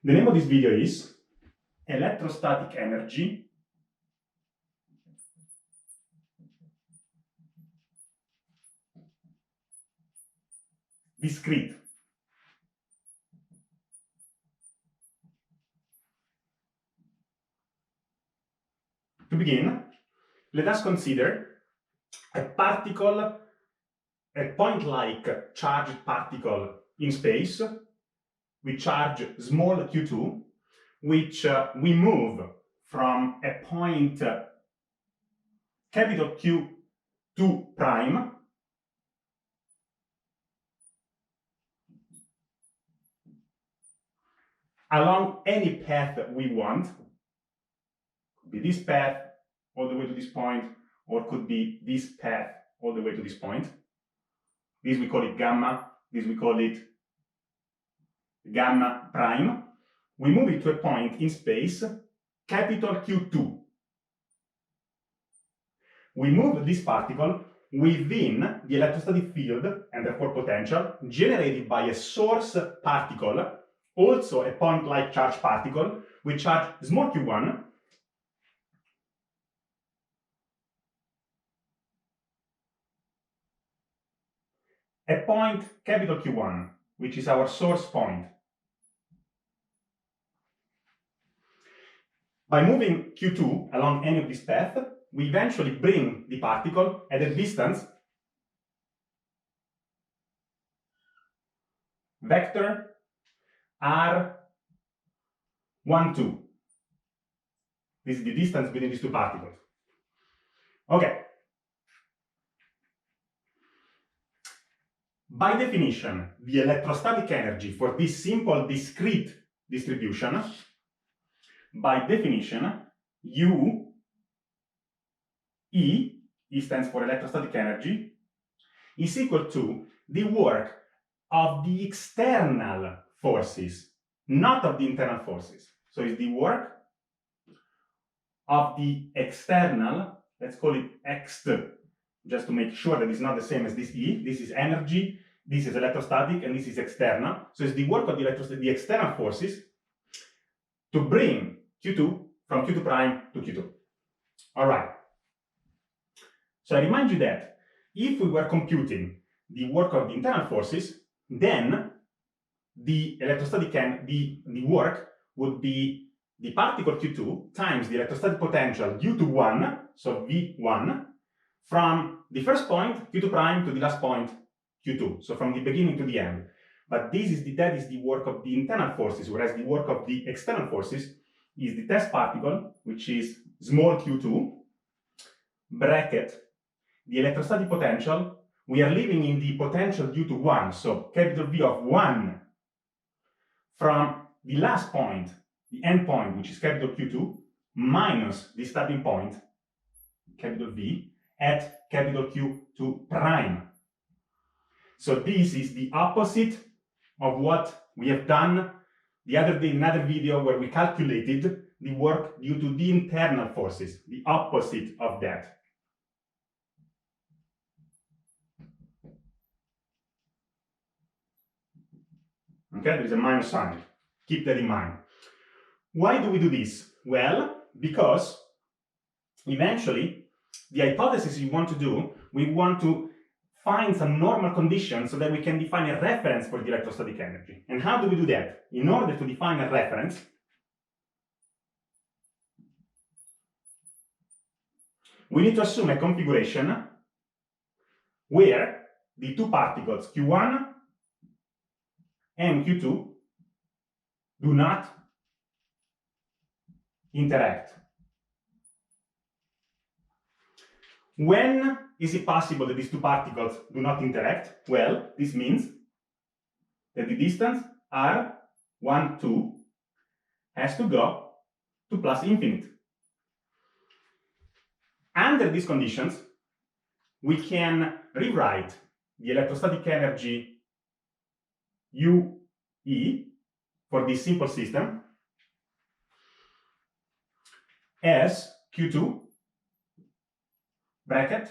The name of this video is Electrostatic Energy Discrete. To begin, let us consider a particle, a point-like charged particle in space with charge small q2, which we move from a point capital Q2 prime along any path that we want. Could be this path all the way to this point, or could be this path all the way to this point. This we call it gamma, this we call it gamma prime. We move it to a point in space, capital Q2. We move this particle within the electrostatic field and therefore potential generated by a source particle, also a point-like charged particle with charge small q1, a point capital Q1, which is our source point. By moving Q2 along any of these paths, we eventually bring the particle at a distance vector R12. This is the distance between these two particles. Okay. By definition, the electrostatic energy for this simple discrete distribution, by definition, U, E stands for electrostatic energy, is equal to the work of the external forces, not of the internal forces. So it's the work of the external, let's call it X, just to make sure that it's not the same as this E. This is energy, this is electrostatic, and this is external. So it's the work of the external forces to bring Q2 from Q2 prime to Q2. All right. So I remind you that if we were computing the work of the internal forces, then the electrostatic the work would be the particle Q2 times the electrostatic potential due to 1, so V1, from the first point, Q2 prime, to the last point, Q2, so from the beginning to the end. But that is the work of the internal forces, whereas the work of the external forces is the test particle, which is small q2, bracket, the electrostatic potential. We are living in the potential due to 1, so capital V of 1, from the last point, the end point, which is capital Q2, minus the starting point, capital V, at capital Q2 prime. So this is the opposite of what we have done the other day in another video where we calculated the work due to the internal forces, the opposite of that. Okay, there is a minus sign. Keep that in mind. Why do we do this? Well, because eventually the hypothesis we want to do, we want to find some normal conditions so that we can define a reference for the electrostatic energy. And how do we do that? In order to define a reference, we need to assume a configuration where the two particles Q1 and Q2 do not interact. When is it possible that these two particles do not interact? Well, this means that the distance R12 has to go to plus infinite. Under these conditions, we can rewrite the electrostatic energy UE for this simple system as Q2 bracket,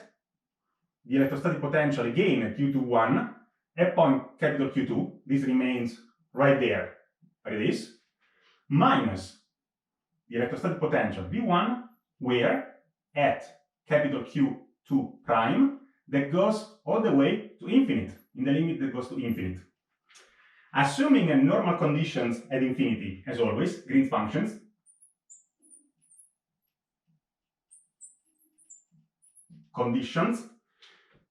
the electrostatic potential again Q21 at point capital Q2, this remains right there, like this, minus the electrostatic potential V1, where at capital Q2 prime, that goes all the way to infinite, in the limit that goes to infinite. Assuming a normal conditions at infinity, as always, Green's functions, conditions,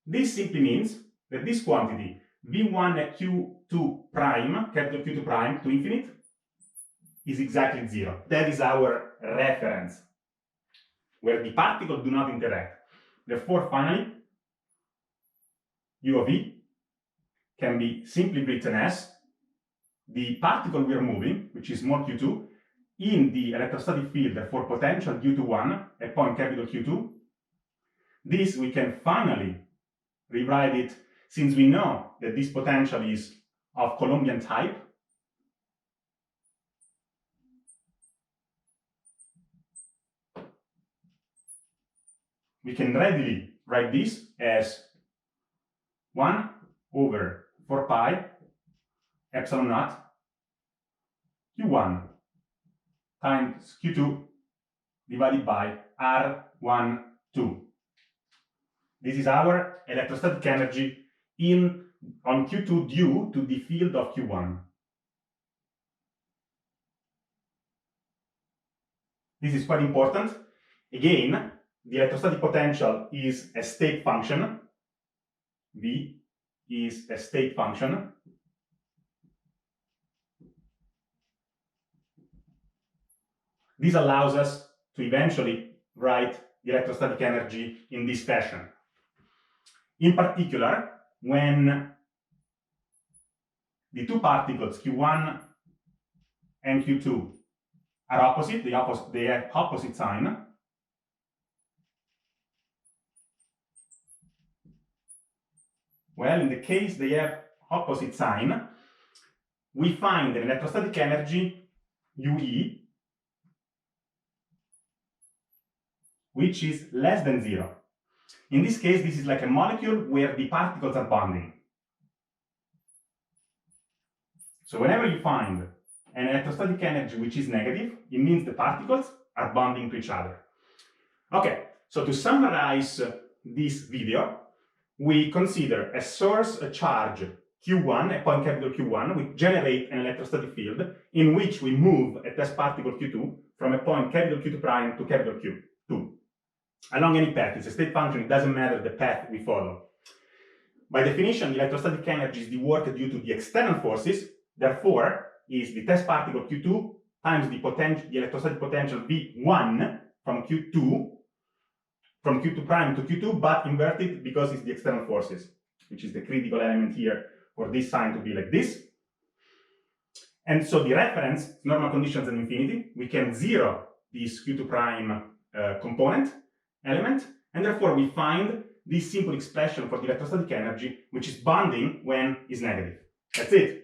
this simply means that this quantity, V1 at Q2 prime, capital Q2 prime, to infinite, is exactly 0. That is our reference, where the particles do not interact. Therefore, finally, U of E can be simply written as the particle we are moving, which is small q2, in the electrostatic field for potential due to 1 at point capital Q2. This we can finally rewrite it, since we know that this potential is of Colombian type. We can readily write this as 1 over 4 pi epsilon naught Q1 times Q2 divided by R12. This is our electrostatic energy on Q2 due to the field of Q1. This is quite important. Again, the electrostatic potential is a state function. V is a state function. This allows us to eventually write the electrostatic energy in this fashion. In particular, when the two particles Q1 and Q2 are opposite, they have opposite sign. Well, in the case they have opposite sign, we find an electrostatic energy UE, which is less than 0. In this case, this is like a molecule where the particles are bonding. So whenever you find an electrostatic energy which is negative, it means the particles are bonding to each other. Okay, so to summarize this video, we consider a source, a charge Q1, a point capital Q1, we generate an electrostatic field in which we move a test particle Q2 from a point capital Q2 prime to capital Q2 along any path. It's a state function, it doesn't matter the path we follow. By definition, the electrostatic energy is the work due to the external forces, therefore is the test particle Q2 times the electrostatic potential V1 from Q2 prime to Q2, but inverted because it's the external forces, which is the critical element here for this sign to be like this. And so the reference, normal conditions and infinity, we can zero this Q2 prime component element, and therefore we find this simple expression for the electrostatic energy, which is bonding when is negative. That's it.